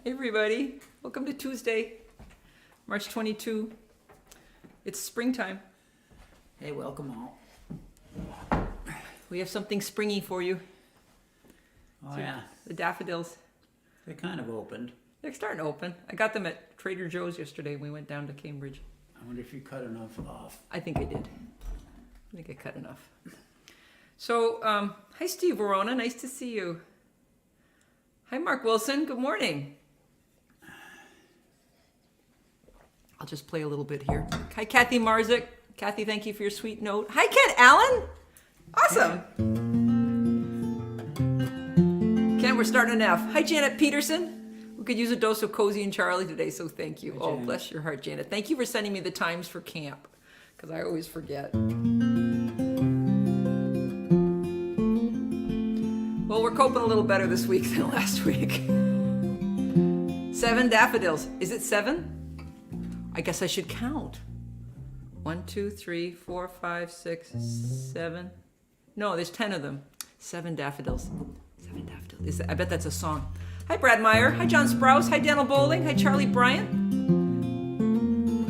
Hey everybody, welcome to Tuesday, March 22. It's springtime. Hey, welcome all. We have something springy for you. Oh yeah, The daffodils. they kind of opened. They're starting to open. I got them at Trader Joe's yesterday. We went down to Cambridge. I wonder if you cut enough off. I think I did. I think I cut enough. So, hi Steve Verona, nice to see you. Hi Mark Wilson, good morning. I'll just play a little bit here. Hi Kathy Marzik. Kathy, thank you for your sweet note. Hi Kent Allen. Awesome. Kent, we're starting an F. Hi Janet Peterson. We could use a dose of Cozy and Charlie today, so thank you. Hi, Oh, Janet. bless your heart, Janet. Thank you for sending me the times for camp, because I always forget. Well, we're coping a little better this week than last week. 7 daffodils. Is it 7? I guess I should count. 1, 2, 3, 4, 5, 6, 7. No, there's 10 of them. 7 daffodils. 7 daffodils. I bet that's a song. Hi, Brad Meyer. Hi, John Sprouse. Hi, Daniel Bowling. Hi, Charlie Bryant.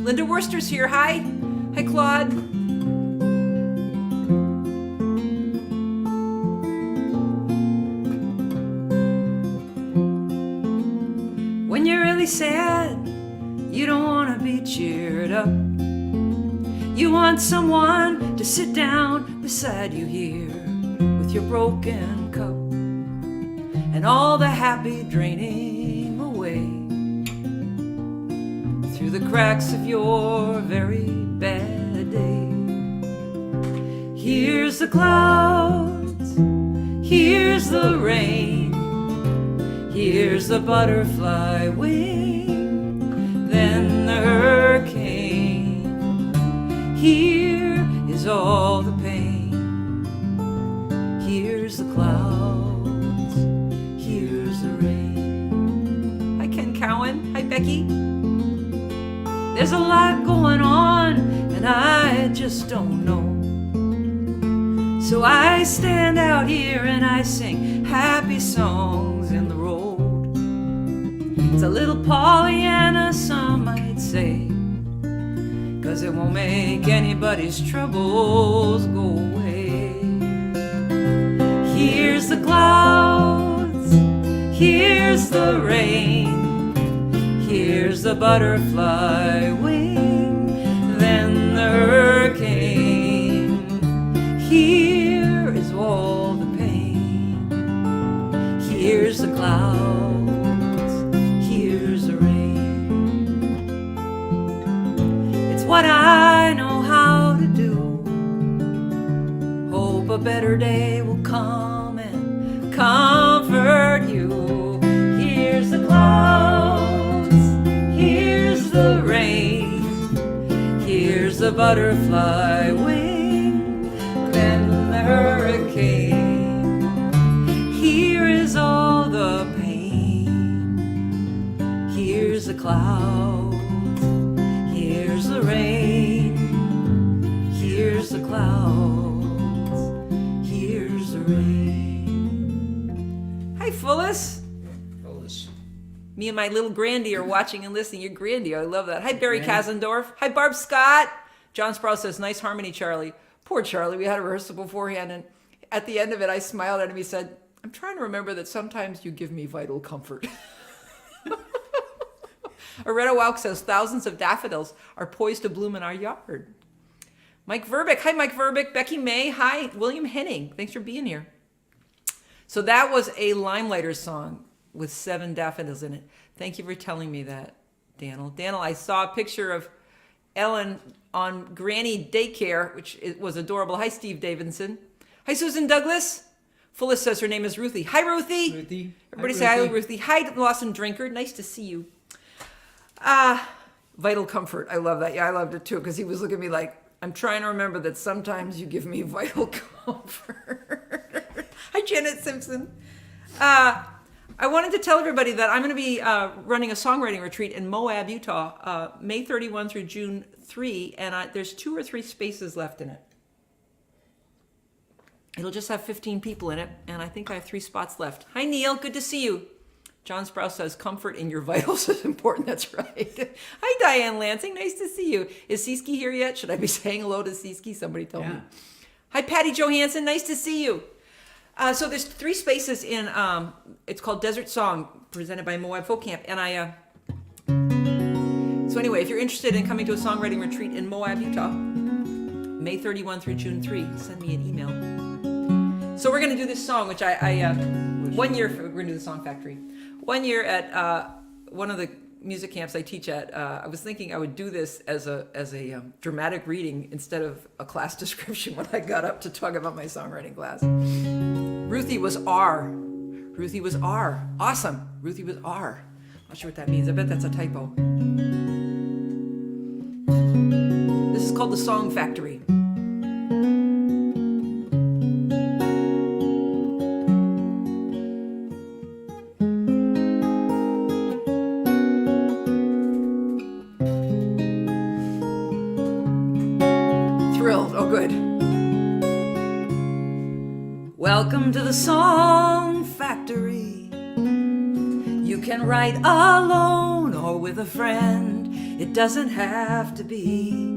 Linda Worcester's here. Hi. Hi, Claude. When you're really sad, you don't want to be cheered up. You want someone to sit down beside you here with your broken cup and all the happy draining away through the cracks of your very bad day. Here's the clouds, here's the rain, here's the butterfly wing, then the hurricane. Here is all the pain. Here's the clouds, here's the rain. Hi Ken Cowan, hi Becky. There's a lot going on and I just don't know. So I stand out here and I sing happy songs in the road. It's a little Pollyanna, some might say, 'cause it won't make anybody's troubles go away. Here's the clouds, here's the rain, here's the butterfly wing, then the hurricane. Here is all the pain. Here's the clouds, here's the rain. It's what I know how to do. Hope a better day will come and comfort you. Here's the clouds, here's the rain, here's the butterfly wing, then the hurricane. Here is all the pain. Here's the clouds, here's the rain, here's the clouds, here's the rain. Hi, Phyllis. Phyllis. Me and my little Grandy are watching and listening. Your Grandy, I love that. Hi, Barry Grandy. Kasendorf. Hi, Barb Scott. John Sprouse says, nice harmony, Charlie. Poor Charlie, we had a rehearsal beforehand, and at the end of it, I smiled at him. He said, I'm trying to remember that sometimes you give me vital comfort. Aretta Walk says, thousands of daffodils are poised to bloom in our yard. Mike Verbick. Hi, Mike Verbick. Becky May. Hi, William Henning. Thanks for being here. So that was a Limelighters song with 7 daffodils in it. Thank you for telling me that, Daniel. Daniel, I saw a picture of Ellen on Granny Daycare, which was adorable. Hi, Steve Davidson. Hi, Susan Douglas. Phyllis says her name is Ruthie. Hi, Ruthie. Ruthie. Everybody say hi, Ruthie. Hi, Lawson Drinker. Nice to see you. Vital comfort. I love that. Yeah, I loved it too, because he was looking at me like, I'm trying to remember that sometimes you give me vital comfort. Hi, Janet Simpson. I wanted to tell everybody that I'm going to be running a songwriting retreat in Moab, Utah, May 31 through June 3, and there's 2 or 3 spaces left in it. It'll just have 15 people in it, and I think I have 3 spots left. Hi, Neil. Good to see you. John Sprouse says, comfort in your vitals is important. That's right. Hi, Diane Lansing. Nice to see you. Is Siski here yet? Should I be saying hello to Siski? Somebody told me. Hi, Patty Johansson. Nice to see you. So there's 3 spaces in, it's called Desert Song, presented by Moab Folk Camp. And so anyway, if you're interested in coming to a songwriting retreat in Moab, Utah, May 31 through June 3, send me an email. So we're going to do this song, which I 1 year, we're going to do the Song Factory. 1 year at one of the music camps I teach at, I was thinking I would do this as a dramatic reading instead of a class description when I got up to talk about my songwriting class. Ruthie was R. Ruthie was R. Awesome. Ruthie was R. Not sure what that means. I bet that's a typo. This is called the Song Factory. Oh, good. Welcome to the Song Factory. You can write alone or with a friend. It doesn't have to be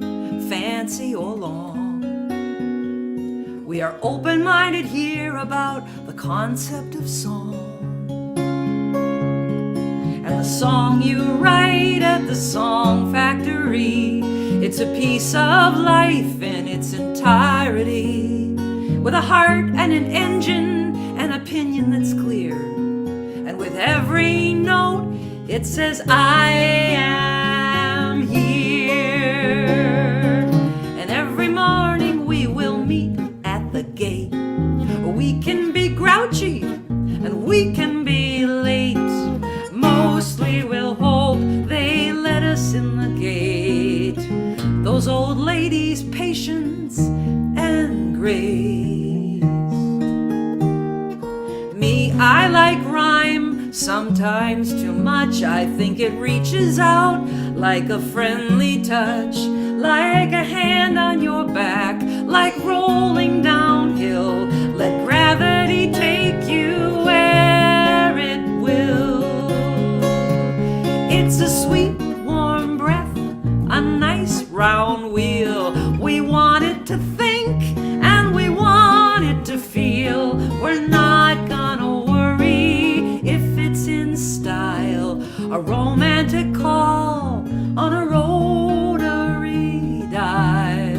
fancy or long. We are open-minded here about the concept of song. And the song you write at the Song Factory, it's a piece of life in its entirety, with a heart and an engine, an opinion that's clear. And with every note, it says, I am here. And every morning we will meet at the gate. We can be grouchy and we can be late. Mostly we'll hope they let us in the gate. Those old ladies' patience and grace. Me, I like rhyme, sometimes too much. I think it reaches out like a friendly touch, like a hand on your back, like rolling downhill. Let gravity take you where it will. It's a sweet, warm breath, a nice round wheel. We want it to think and we want it to feel. We're not gonna worry if it's in style. A romantic call on a rotary dial.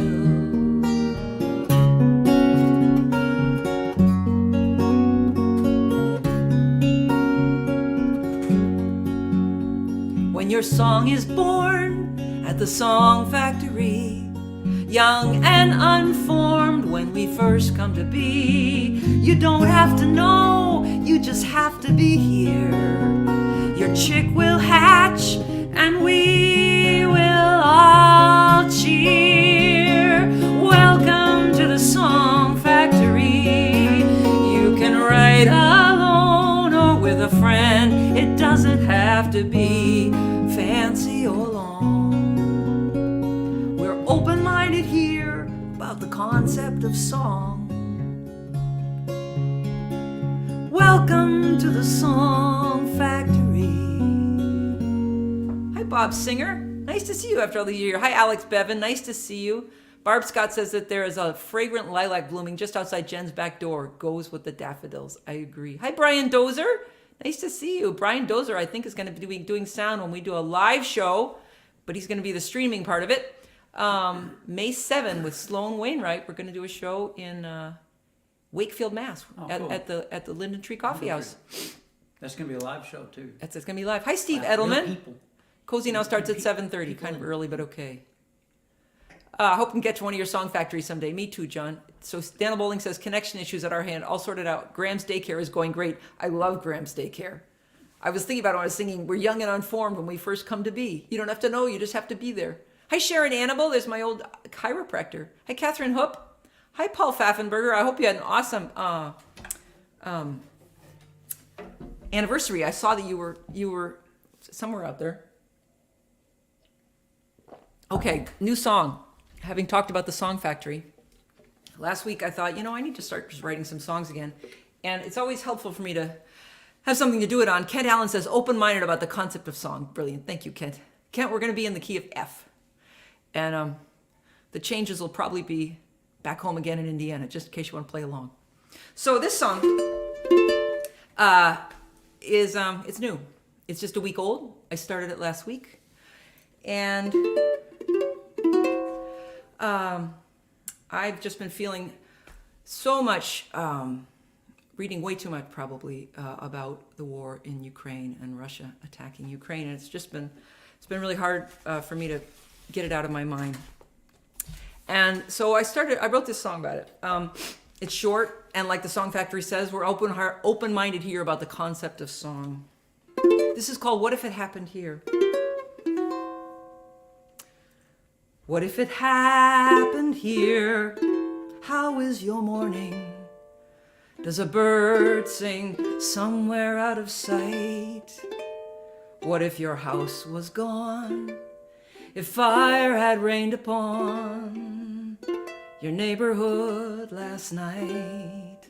When your song is born at the Song Factory, young and unformed when we first come to be, you don't have to know, you just have to be here. Your chick will hatch and we will all cheer. Welcome to the Song Factory. You can write alone or with a friend. It doesn't have to be fancy or long. We're open-minded here about the concept of song. Welcome to the Song Factory. Hi, Bob Singer. Nice to see you after all the year. Hi, Alex Bevan. Nice to see you. Barb Scott says that there is a fragrant lilac blooming just outside Jen's back door. Goes with the daffodils. I agree. Hi, Brian Dozer. Nice to see you. Brian Dozer, I think, is going to be doing sound when we do a live show, but he's going to be the streaming part of it. May 7 with Sloan Wainwright. We're going to do a show in Wakefield, Mass. Cool. at the Linden Tree Coffee House. That's going to be a live show, too. It's going to be live. Hi, Steve Real Edelman. people. Cozy Now starts at 7:30. Kind of early, but okay. I hope we can get to one of your Song Factories someday. Me too, John. So Daniel Bowling says, connection issues at our hand, all sorted out. Graham's daycare is going great. I love Graham's daycare. I was thinking about it when I was singing, we're young and unformed when we first come to be. You don't have to know, you just have to be there. Hi, Sharon Annabelle. There's my old chiropractor. Hi, Catherine Hoop. Hi, Paul Pfaffenberger. I hope you had an awesome anniversary. I saw that you were somewhere out there. Okay, new song. Having talked about the Song Factory, last week I thought, I need to start just writing some songs again. And it's always helpful for me to have something to do it on. Kent Allen says, open-minded about the concept of song. Brilliant. Thank you, Kent. Kent, we're going to be in the key of F. And the changes will probably be back home again in Indiana, just in case you want to play along. So this song is it's new. It's just a week old. I started it last week. And I've just been feeling so much, reading way too much probably about the war in Ukraine and Russia attacking Ukraine. And it's been really hard for me to get it out of my mind. And so I wrote this song about it. It's short, and like the Song Factory says, we're open-minded here about the concept of song. This is called What If It Happened Here? What if it happened here? How is your morning? Does a bird sing somewhere out of sight? What if your house was gone? If fire had rained upon your neighborhood last night?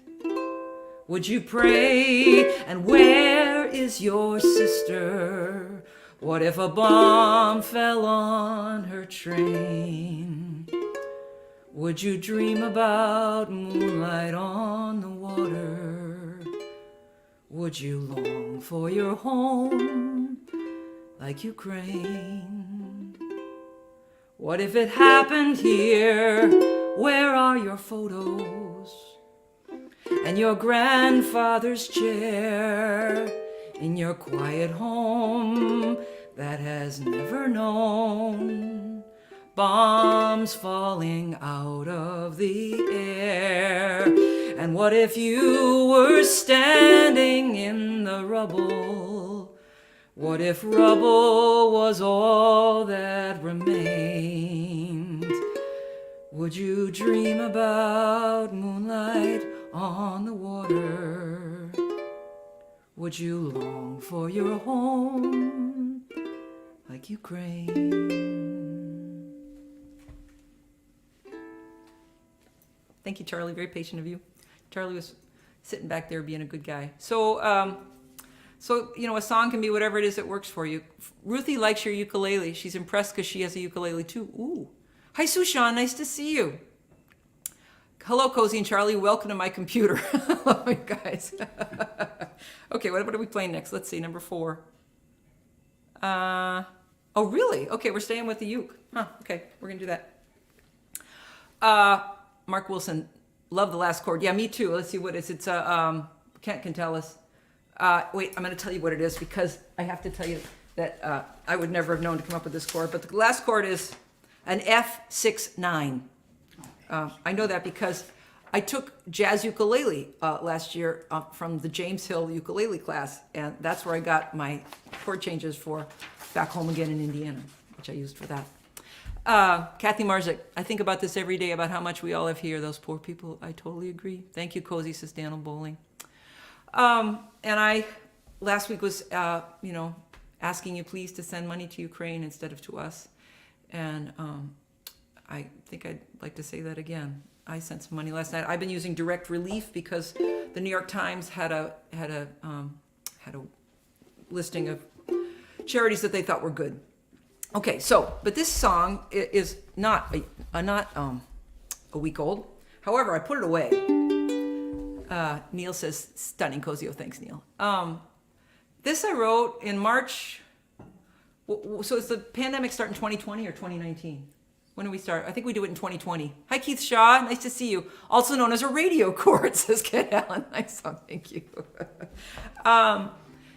Would you pray? And where is your sister? What if a bomb fell on her train? Would you dream about moonlight on the water? Would you long for your home like Ukraine? What if it happened here? Where are your photos and your grandfather's chair in your quiet home that has never known bombs falling out of the air? And what if you were standing in the rubble? What if rubble was all that remained? Would you dream about moonlight on the water? Would you long for your home like Ukraine? Thank you, Charlie. Very patient of you. Charlie was sitting back there being a good guy. So, a song can be whatever it is that works for you. Ruthie likes your ukulele. She's impressed because she has a ukulele too. Ooh. Hi, Sushan. Nice to see you. Hello, Cozy and Charlie. Welcome to my computer. Hello, you guys. Okay, what are we playing next? Let's see, number 4. Oh, really? Okay, we're staying with the uke. Huh, okay, we're going to do that. Mark Wilson, love the last chord. Yeah, me too. Let's see what it is. It's Kent can tell us. Wait, I'm going to tell you what it is because I have to tell you that I would never have known to come up with this chord. But the last chord is an F6-9. I know that because I took jazz ukulele last year from the James Hill ukulele class, and that's where I got my chord changes for Back Home Again in Indiana, which I used for that. Kathy Marzik, I think about this every day about how much we all have here, those poor people. I totally agree. Thank you, Cozy, says Daniel Bowling. And I last week was, asking you please to send money to Ukraine instead of to us. And I think I'd like to say that again. I sent some money last night. I've been using Direct Relief because the New York Times had a listing of charities that they thought were good. Okay, but this song is not a week old. However, I put it away. Neil says, stunning, Cozio. Thanks, Neil. This I wrote in March. So is the pandemic start in 2020 or 2019? When do we start? I think we do it in 2020. Hi, Keith Shaw. Nice to see you. Also known as a radio chord, says Kent Allen. Nice song. Thank you.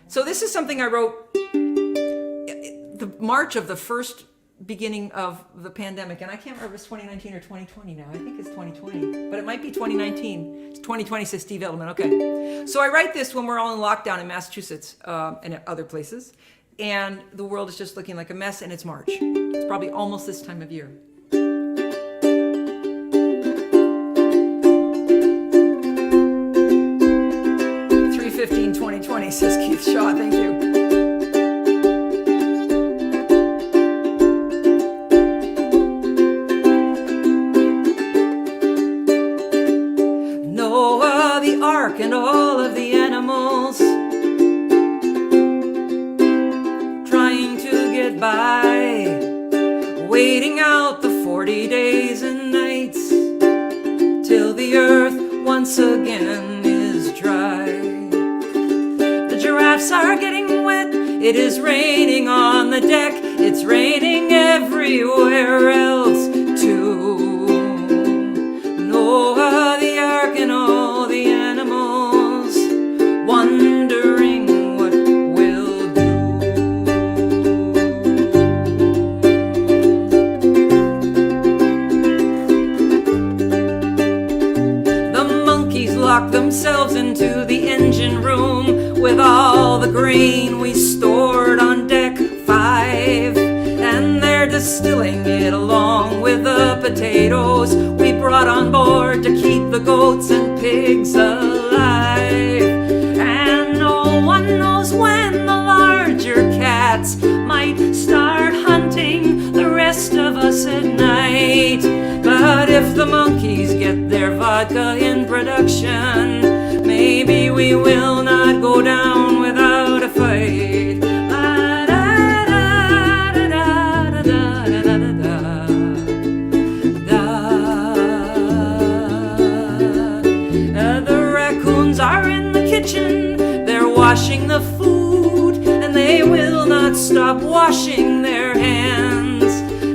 So this is something I wrote the March of the first beginning of the pandemic. And I can't remember if it's 2019 or 2020 now. I think it's 2020. But it might be 2019. It's 2020, says Steve Edelman. Okay. So I write this when we're all in lockdown in Massachusetts and at other places. And the world is just looking like a mess, and it's March. It's probably almost this time of year. 3/15/2020, says Keith Shaw. Thank you. Noah, the ark, and all of the animals by, waiting out the 40 days and nights till the earth once again is dry. The giraffes are getting wet, it is raining on the deck, it's raining everywhere else too. Noah, the ark, and all the animals wondering what we'll do. The monkeys lock themselves into the engine room with all the grain we stored on deck 5, and they're distilling it along with the potatoes we brought on board to keep the goats and pigs alive. And no one knows when the larger cats might start hunting the rest of us at night. But if the monkeys get their vodka in production, maybe we will not go down without a fight. The raccoons are in the kitchen, they're washing the food, and they will not stop washing their hands.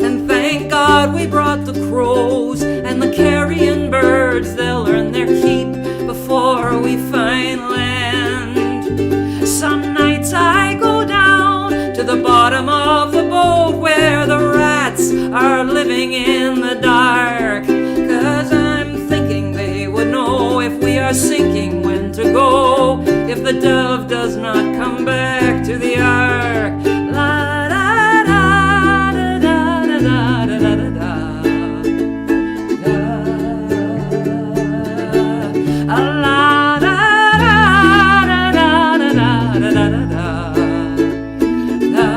And thank God we brought the crows and the carrion birds, they'll earn their keep before we find land. Some nights I go down to the bottom of the boat where the rats are living in the dark, 'cause I'm thinking they would know if we are sinking when to go, if the dove does not come back to the ark. La da da da da da da da da da da. La da da da da da da da da da.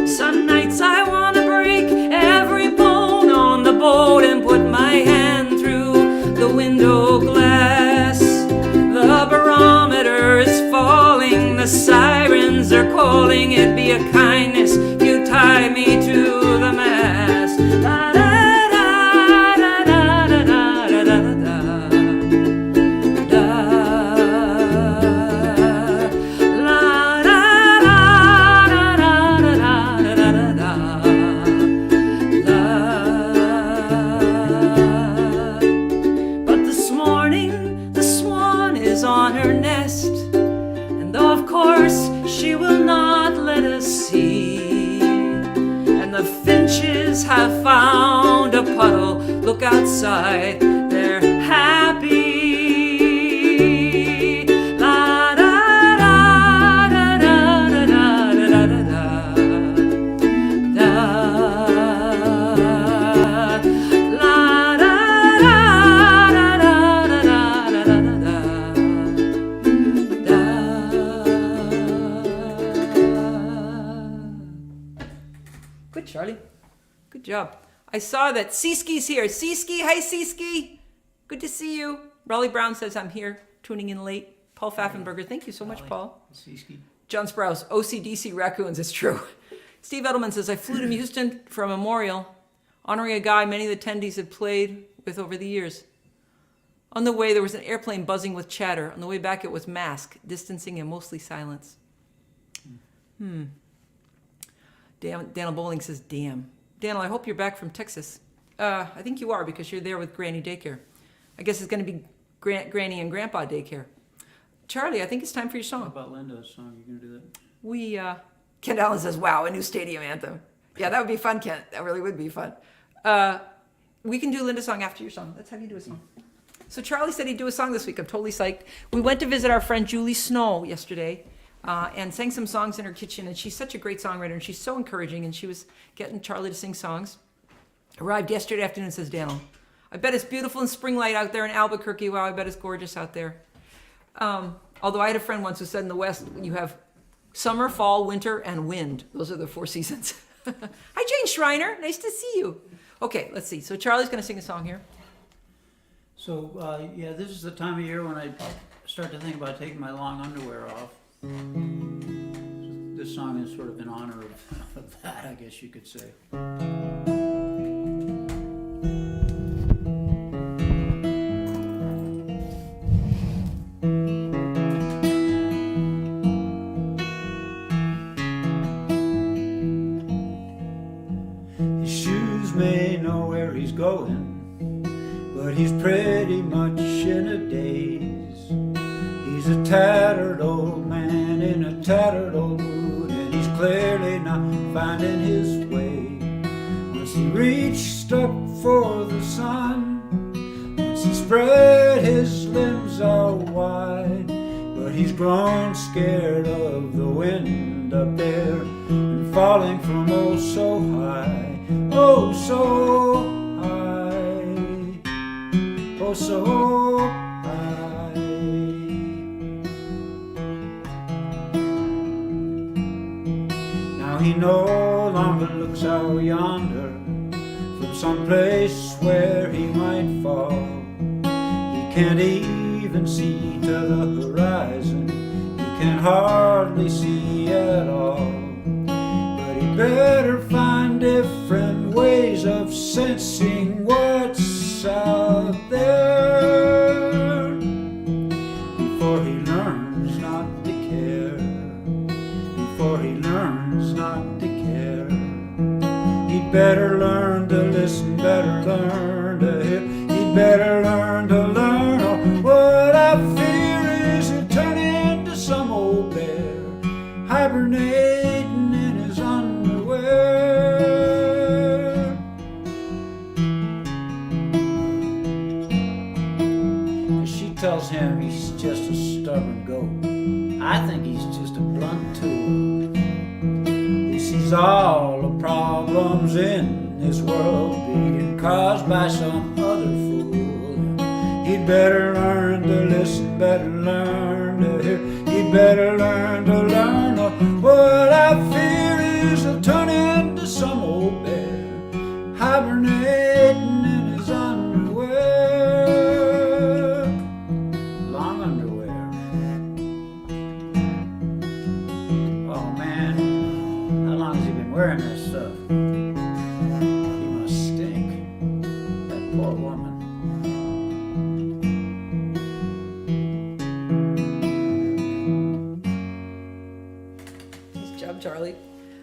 Some nights I wanna break every bone on the boat and put my hand through the window glass. The barometer is falling, the sirens are calling. It'd be a kindness if you tie me to the mast. La da da da da da da da da da. Da. La da da da da da da da da da. La. But this morning the swan is on her nest, and though of course she will not let us see, and the finches have found a puddle, look outside, they're happy. La da da da da da da da da da. Da. La da da da da da da da da. Good, Charlie. Good job. I saw that Seeski's here. Seeski, hi Seeski. Good to see you. Raleigh Brown says I'm here, tuning in late. Paul Pfaffenberger, thank you so much, Paul. Seeski. John Sprouse, OCDC raccoons, it's true. Steve Edelman says, I flew to Houston for a memorial, honoring a guy many of the attendees had played with over the years. On the way, there was an airplane buzzing with chatter. On the way back, it was mask, distancing, and mostly silence. Daniel Bowling says, damn. Daniel, I hope you're back from Texas. I think you are, because you're there with Granny Daycare. I guess it's going to be Granny and Grandpa Daycare. Charlie, I think it's time for your song. How about Linda's song? You gonna do that? Kent Allen says, wow, a new stadium anthem. Yeah, that would be fun, Kent. That really would be fun. We can do Linda's song after your song. Let's have you do a song. So Charlie said he'd do a song this week. I'm totally psyched. We went to visit our friend Julie Snow yesterday and sang some songs in her kitchen. And she's such a great songwriter, and she's so encouraging. And she was getting Charlie to sing songs. Arrived yesterday afternoon, says Daniel, I bet it's beautiful in spring light out there in Albuquerque. Wow, I bet it's gorgeous out there. Although I had a friend once who said in the West, you have summer, fall, winter, and wind. Those are the 4 seasons. Hi, Jane Schreiner. Nice to see you. Okay, let's see. So Charlie's going to sing a song here. So, yeah, this is the time of year when I start to think about taking my long underwear off. This song is sort of in honor of that, I guess you could say. His shoes may know where he's going, but he's pretty much in a daze. He's a tattered old man in a tattered old mood, and he's clearly not finding his way. Once he reached up for the sun, once he spread his limbs out wide, but he's grown scared of the wind up there and falling from oh so high, oh so high, oh so high. Now he no longer looks out yonder from some place where he might fall. He can't even see to the horizon, he can hardly see at all. But he better find different ways of sensing what's out there before he learns not to care, before he learns not to care. He'd better learn to listen, better learn to hear, he'd better learn to learn. Oh, what I fear is he'll turn into some old bear, hibernating in his underwear. She tells him he's just a stubborn goat. I think he's just a blunt tool. He sees all the problems in this world being caused by some other fool. He'd better learn to listen, better learn to hear, he'd better learn to learn. Oh, what I fear is he'll turn into some old bear, hibernating in his underwear, long underwear. Oh man, how long has he been wearing that stuff? He must stink, that poor woman. Nice job, Charlie.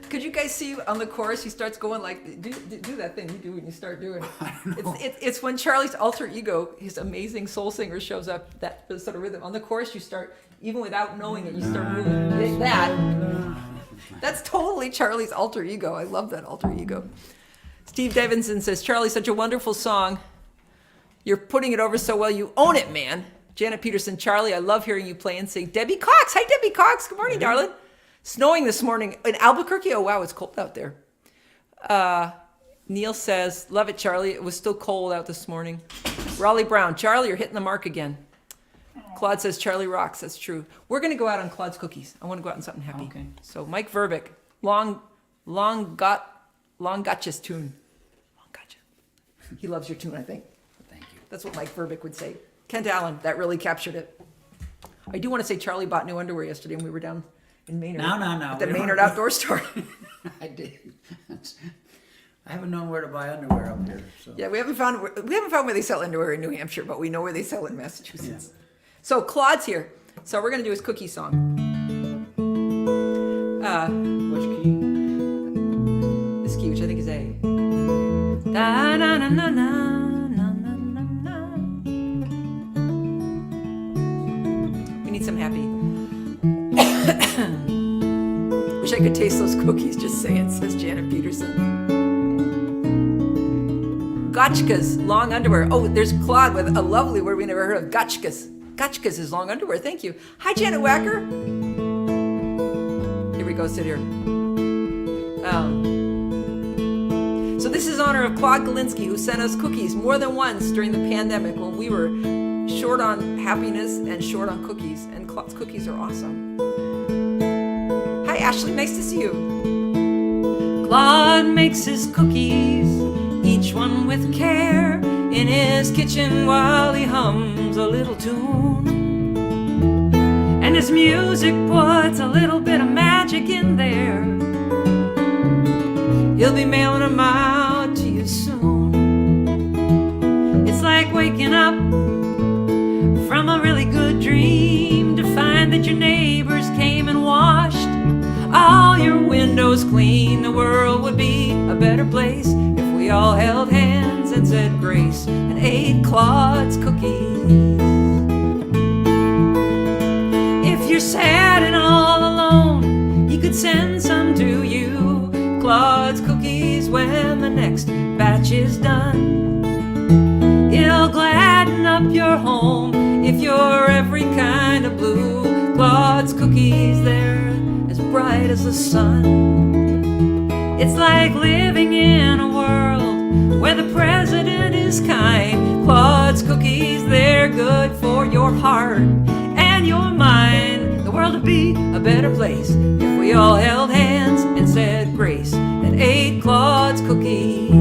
Could you guys see on the chorus, he starts going like, do that thing you do when you start doing it. It's when Charlie's alter ego, his amazing soul singer, shows up, that sort of rhythm. On the chorus, you start, even without knowing it, you start moving like that. That's totally Charlie's alter ego. I love that alter ego. Steve Davidson says, Charlie, such a wonderful song. You're putting it over so well. You own it, man. Janet Peterson, Charlie, I love hearing you play and sing. Debbie Cox. Hi, Debbie Cox. Good morning, darling. Snowing this morning in Albuquerque. Oh, wow, it's cold out there. Neil says, love it, Charlie. It was still cold out this morning. Raleigh Brown, Charlie, you're hitting the mark again. Claude says, Charlie rocks. That's true. We're going to go out on Claude's cookies. I want to go out on something happy. Okay. So Mike Verbeek, long gotcha's tune. Long gotcha. He loves your tune, I think. Thank you. That's what Mike Verbeek would say. Kent Allen, that really captured it. I do want to say Charlie bought new underwear yesterday when we were down in Maynard. No. At the Maynard Outdoor Store. I did. I haven't known where to buy underwear up here. So. Yeah, we haven't found where they sell underwear in New Hampshire, but we know where they sell it in Massachusetts. Yeah. So Claude's here. So we're going to do his cookie song. Which key? This key, which I think is A. Da na na na na na na na na. We need some happy. Wish I could taste those cookies, just saying, says Janet Peterson. Gotchkas, long underwear. Oh, there's Claude with a lovely word we never heard of, gotchkas. Gotchkas is long underwear, thank you. Hi, Janet Wacker. Here we go, sit here. So this is in honor of Claude Galinsky, who sent us cookies more than once during the pandemic when we were short on happiness and short on cookies. And Claude's cookies are awesome. Hi, Ashley, nice to see you. Claude makes his cookies, each one with care, in his kitchen while he hums a little tune. And his music puts a little bit of magic in there. He'll be mailing them out to you soon. It's like waking up from a really good dream to find that your neighbors came and washed all your windows clean. The world would be a better place if we all held hands and said grace and ate Claude's cookies. If you're sad and all alone, he could send some to you. Claude's cookies when the next batch is done. It'll gladden up your home if you're every kind of blue. Claude's cookies, they're as bright as the sun. It's like living in a world where the president is kind. Claude's cookies, they're good for your heart and your mind. The world would be a better place if we all held hands and said grace and ate Claude's cookies.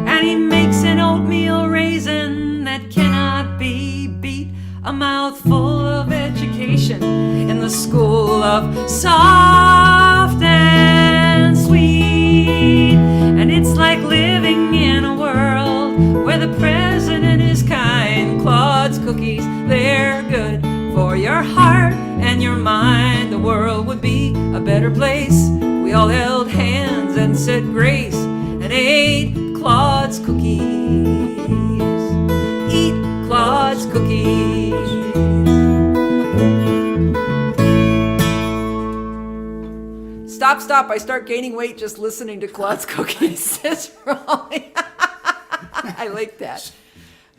And he makes an oatmeal raisin that cannot be beat, a mouthful of education in the school of soft and sweet. And it's like living in a world where the president is kind. Claude's cookies, they're good for your heart and your mind. The world would be a better place if we all held hands and said grace and ate Claude's cookies. Eat Claude's cookies. Stop. I start gaining weight just listening to Claude's cookies, says Raleigh. I like that.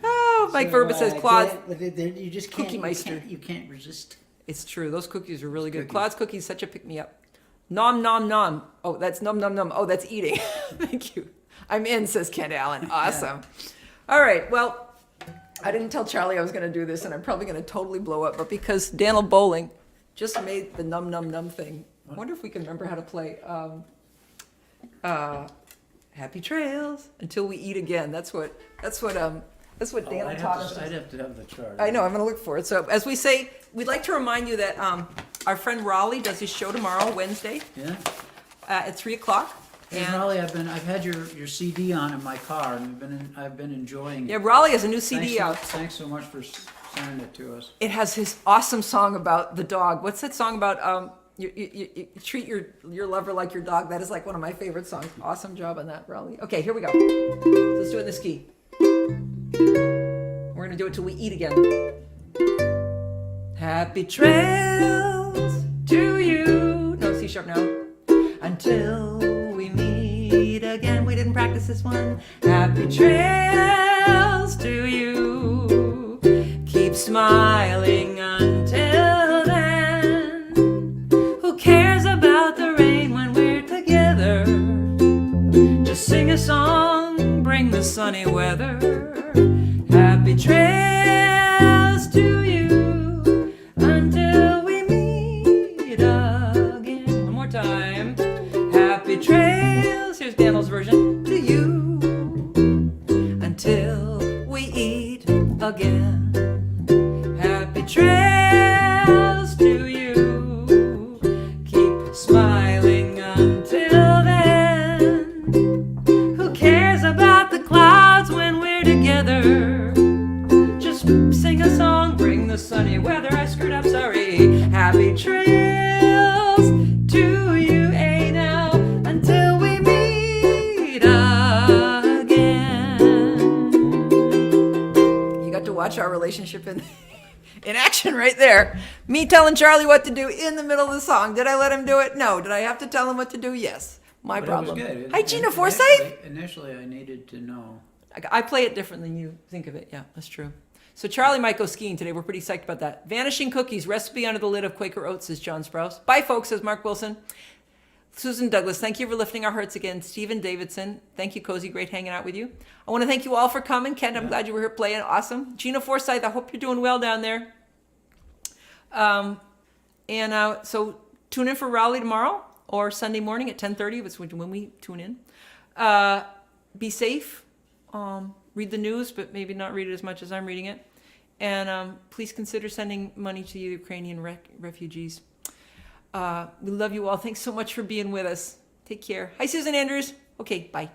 Oh, Mike Verba says Claude's You just can't. Cookie Meister. You can't resist. It's true. Those cookies are really good. Claude's cookies, such a pick-me-up. Nom, nom, nom. Oh, that's nom, nom, nom. Oh, that's eating. Thank you. I'm in, says Kent Allen. Awesome. All right. Well, I didn't tell Charlie I was going to do this, and I'm probably going to totally blow up. But because Daniel Bowling just made the num, num, num thing, I wonder if we can remember how to play Happy Trails Until We Eat Again. That's what Daniel taught us. I'd have to have the chart. I know, I'm going to look for it. So as we say, we'd like to remind you that our friend Raleigh does his show tomorrow, Wednesday, Yeah. at 3 o'clock. Hey, Raleigh, I've had your CD on in my car, and I've been enjoying it. Yeah, Raleigh has a new CD out. Thanks so much for sending it to us. It has his awesome song about the dog. What's that song about? You treat your lover like your dog. That is like one of my favorite songs. Awesome job on that, Raleigh. Okay, here we go. Let's do it in this key. We're gonna do it till we eat again. Happy trails to you. No, C sharp now. Until we meet again. We didn't practice this one. Happy trails to you. Keep smiling until then. Who cares about the rain when we're together? Just sing a song, bring the sunny weather. Happy trails to you until we meet again. One more time. Happy trails, here's Daniel's version, to you until we eat again. Happy trails to you. Keep smiling until then. Who cares about the clouds when we're together? Just sing a song, bring the sunny weather. I screwed up, sorry. Happy trails to you, hey now, until we meet again. You got to watch our relationship in action right there. Me telling Charlie what to do in the middle of the song. Did I let him do it? No. Did I have to tell him what to do? Yes. My But problem. It was good. Hi, Gina Forsyth. Initially, I needed to know. I play it different than you think of it. Yeah, that's true. So Charlie might go skiing today. We're pretty psyched about that. Vanishing Cookies, recipe under the lid of Quaker Oats, says John Sprouse. Bye, folks, says Mark Wilson. Susan Douglas, thank you for lifting our hearts again. Stephen Davidson, thank you, Cozy. Great hanging out with you. I want to thank you all for coming. Kent, I'm glad you were here playing. Awesome. Gina Forsyth, I hope you're doing well down there. So tune in for Raleigh tomorrow or Sunday morning at 10:30. That's when we tune in. Be safe. Read the news, but maybe not read it as much as I'm reading it. And please consider sending money to the Ukrainian refugees. We love you all. Thanks so much for being with us. Take care. Hi, Susan Andrews. Okay, bye.